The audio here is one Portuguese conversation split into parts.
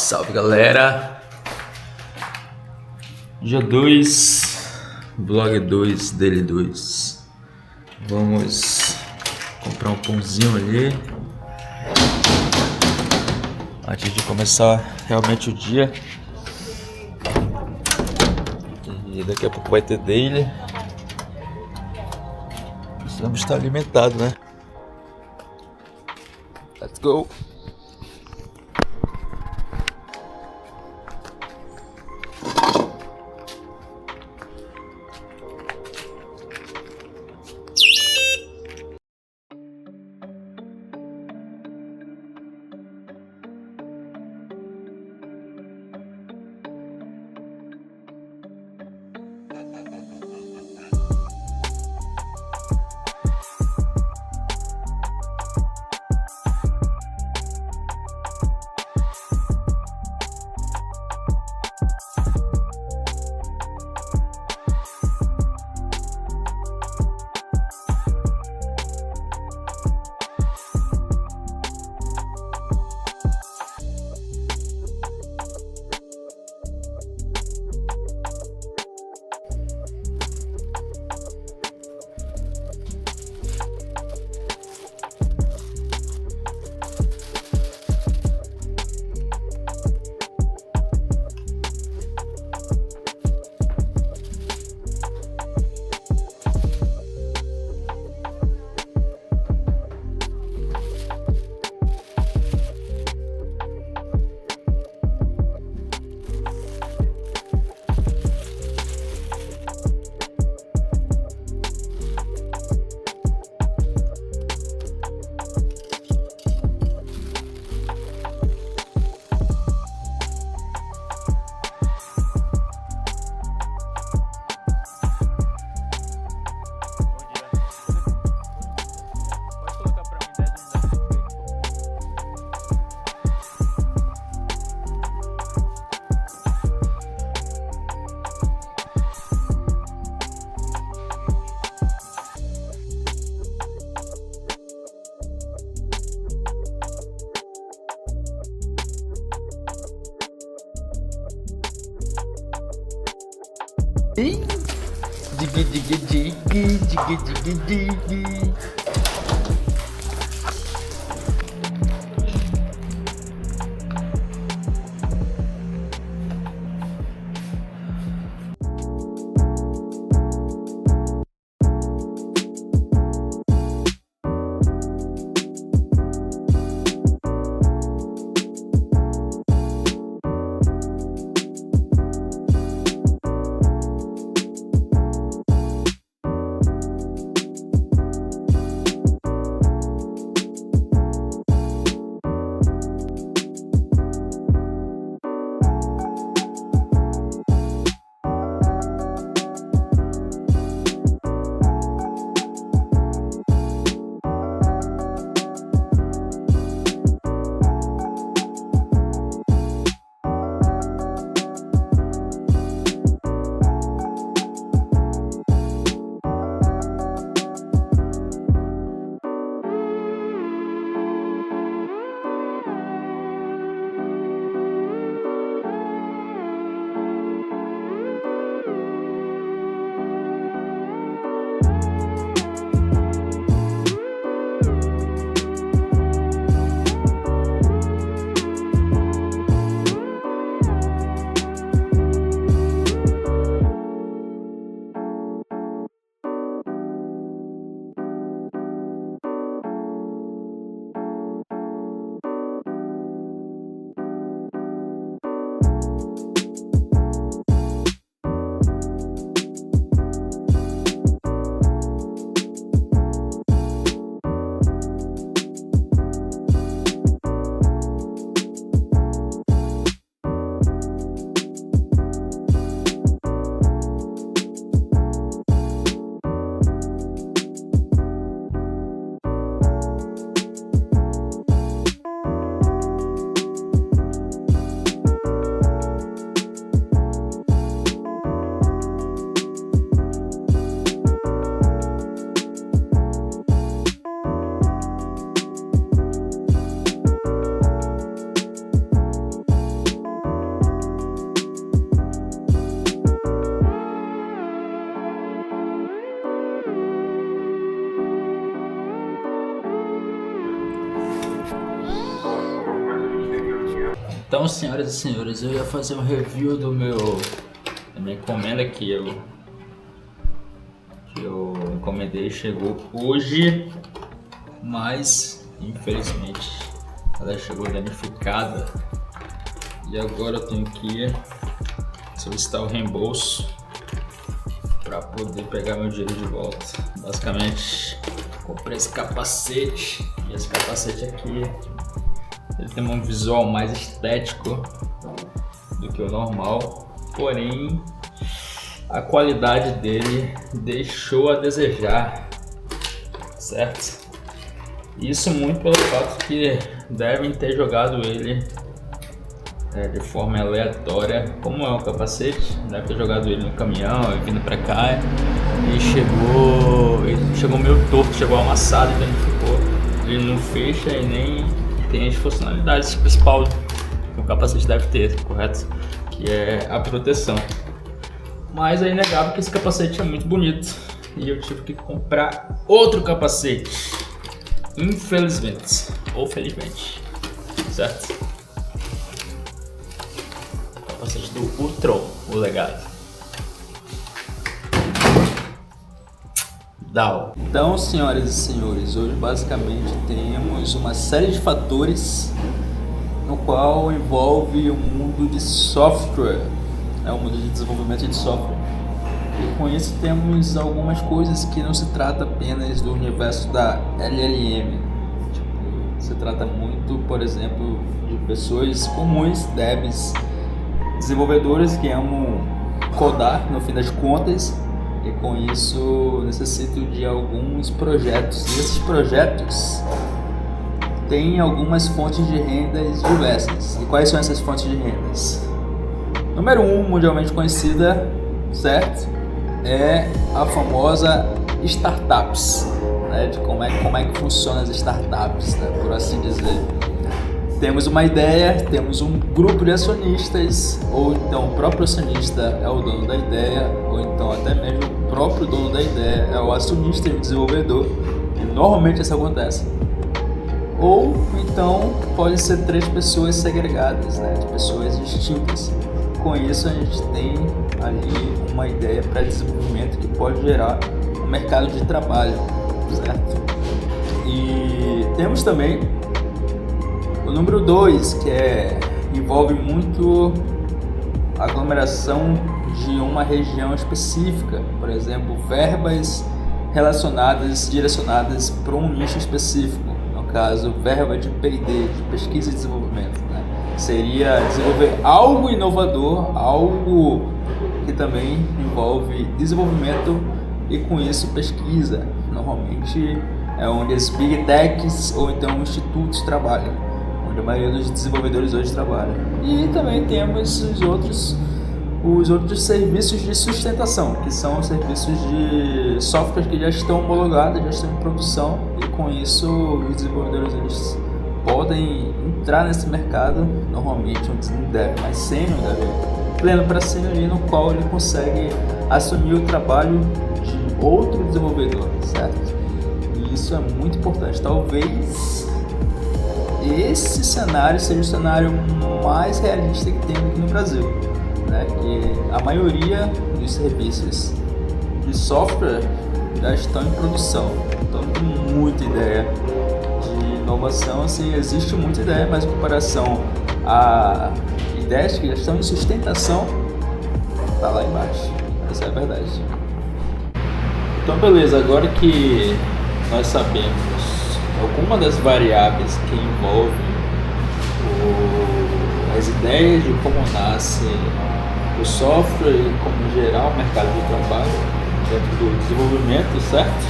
Salve galera, dia 2, vlog 2, dele 2. Vamos comprar um pãozinho ali antes de começar realmente o dia. E daqui a pouco vai ter daily. Precisamos estar alimentados, né? Let's go! Digi digi digi digi digi digi. Então, senhoras e senhores, eu ia fazer um review da minha encomenda que eu encomendei, chegou hoje, mas infelizmente ela chegou danificada e agora eu tenho que solicitar o reembolso para poder pegar meu dinheiro de volta. Basicamente, comprei esse capacete e esse capacete aqui ele tem um visual mais estético do que o normal, porém a qualidade dele deixou a desejar, certo? Isso muito pelo fato que devem ter jogado ele de forma aleatória. Como é um capacete, deve ter jogado ele no caminhão, vindo pra cá e chegou meio torto, chegou amassado e danificou. Ele não fecha e nem tem as funcionalidades principais que o capacete deve ter, correto? Que é a proteção. Mas é inegável que esse capacete é muito bonito e eu tive que comprar outro capacete, infelizmente ou felizmente, certo? Capacete do Ultron, o legado. DAO. Então, senhoras e senhores, hoje basicamente temos uma série de fatores no qual envolve o mundo de software, o mundo de desenvolvimento de software. E com isso temos algumas coisas que não se trata apenas do universo da LLM. Se trata muito, por exemplo, de pessoas comuns, devs, desenvolvedores que amam codar no fim das contas. E com isso necessito de alguns projetos. E esses projetos têm algumas fontes de rendas diversas. E quais são essas fontes de rendas? Número 1, mundialmente conhecida, certo? É a famosa startups, né? De como é que funcionam as startups, né? Por assim dizer. Temos uma ideia, temos um grupo de acionistas, ou então o próprio acionista é o dono da ideia, ou então até mesmo o próprio dono da ideia é o acionista e o desenvolvedor, e normalmente isso acontece. Ou então pode ser 3 pessoas segregadas, né, de pessoas distintas. Com isso a gente tem ali uma ideia para desenvolvimento que pode gerar um mercado de trabalho, certo? E temos também o número 2, que envolve muito a aglomeração de uma região específica, por exemplo, verbas direcionadas para um nicho específico, no caso, verba de P&D, de pesquisa e desenvolvimento, né? Seria desenvolver algo inovador, algo que também envolve desenvolvimento e com isso pesquisa. Normalmente é onde as Big Techs ou então institutos trabalham, onde a maioria dos desenvolvedores hoje trabalha. E também temos os outros serviços de sustentação, que são os serviços de software que já estão homologados, já estão em produção, e com isso os desenvolvedores eles podem entrar nesse mercado, normalmente um dev mais sênior, um dev pleno para sênior, no qual ele consegue assumir o trabalho de outro desenvolvedor, certo? E isso é muito importante. Talvez esse cenário seja o cenário mais realista que tem aqui no Brasil, né? Que a maioria dos serviços de software já estão em produção, então tem muita ideia de inovação, assim, existe muita ideia, mas em comparação a ideias que já estão em sustentação, tá lá embaixo. Essa é a verdade. Então beleza, agora que nós sabemos alguma das variáveis que envolvem as ideias de como nasce o software e como gerar o mercado de trabalho dentro do desenvolvimento, certo?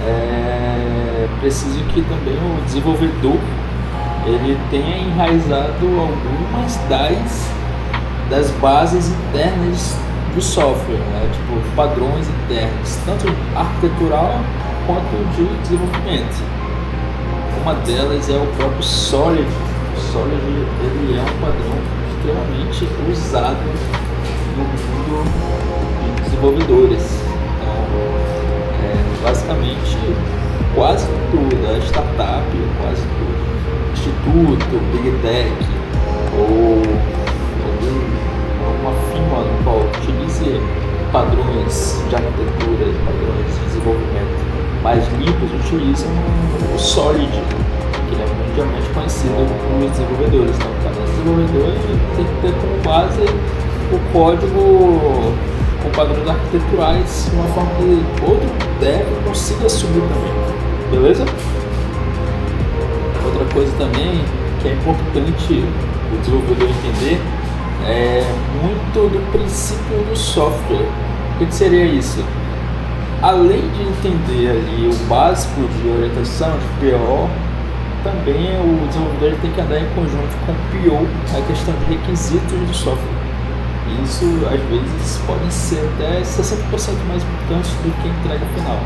É preciso que também o desenvolvedor ele tenha enraizado algumas das bases internas do software, né? Tipo padrões internos, tanto arquitetural quanto de desenvolvimento. Uma delas é o próprio Solid. O Solid ele é um padrão extremamente usado no mundo de desenvolvedores. Então, basicamente quase tudo, a startup, quase tudo, instituto, Big Tech, ou alguma firma no qual utilize padrões de arquitetura e padrões de desenvolvimento mais limpos, utilizam o Solid, que ele é mundialmente conhecido por desenvolvedores. Então, cada desenvolvedor tem que ter como base o código com padrões arquiteturais de uma forma que outro dev consiga assumir também. Beleza? Outra coisa também que é importante o desenvolvedor entender é muito do princípio do software. O que seria isso? Além de entender ali o básico de orientação, de PO, também o desenvolvedor tem que andar em conjunto com o PO, a questão de requisitos do software. Isso, às vezes, pode ser até 60% mais importante do que a entrega final.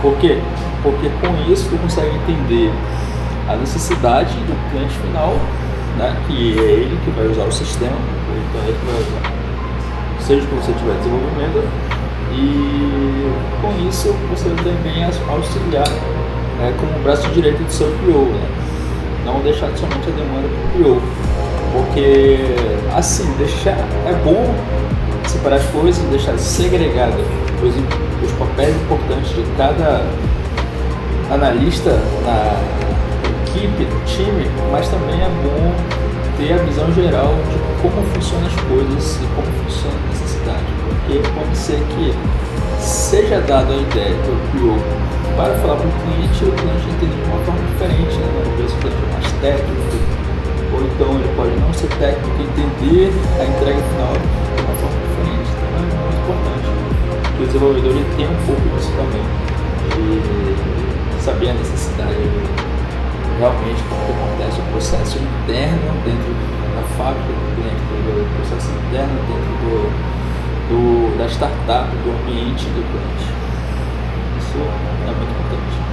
Por quê? Porque com isso tu consegue entender a necessidade do cliente final, né, que é ele que vai usar o sistema, então ele que vai usar, seja que você tiver desenvolvimento, e com isso você também auxiliar como braço direito do seu PO, né? Não deixar somente a demanda para o PO, porque assim, é bom separar as coisas, deixar segregado os papéis importantes de cada analista na equipe, no time, mas também é bom ter a visão geral de como funcionam as coisas e como funciona a necessidade, porque pode ser que seja dado a ideia pelo PO para falar para o cliente e o cliente entender de uma forma diferente, né? Às vezes pode ser mais técnico, ou então ele pode não ser técnico e entender a entrega final de uma forma diferente. Então é muito importante que o desenvolvedor ele tenha um pouco disso também, de saber a necessidade realmente como que acontece o processo interno dentro da fábrica do cliente, o processo interno dentro da startup, do ambiente do cliente. Isso é muito importante.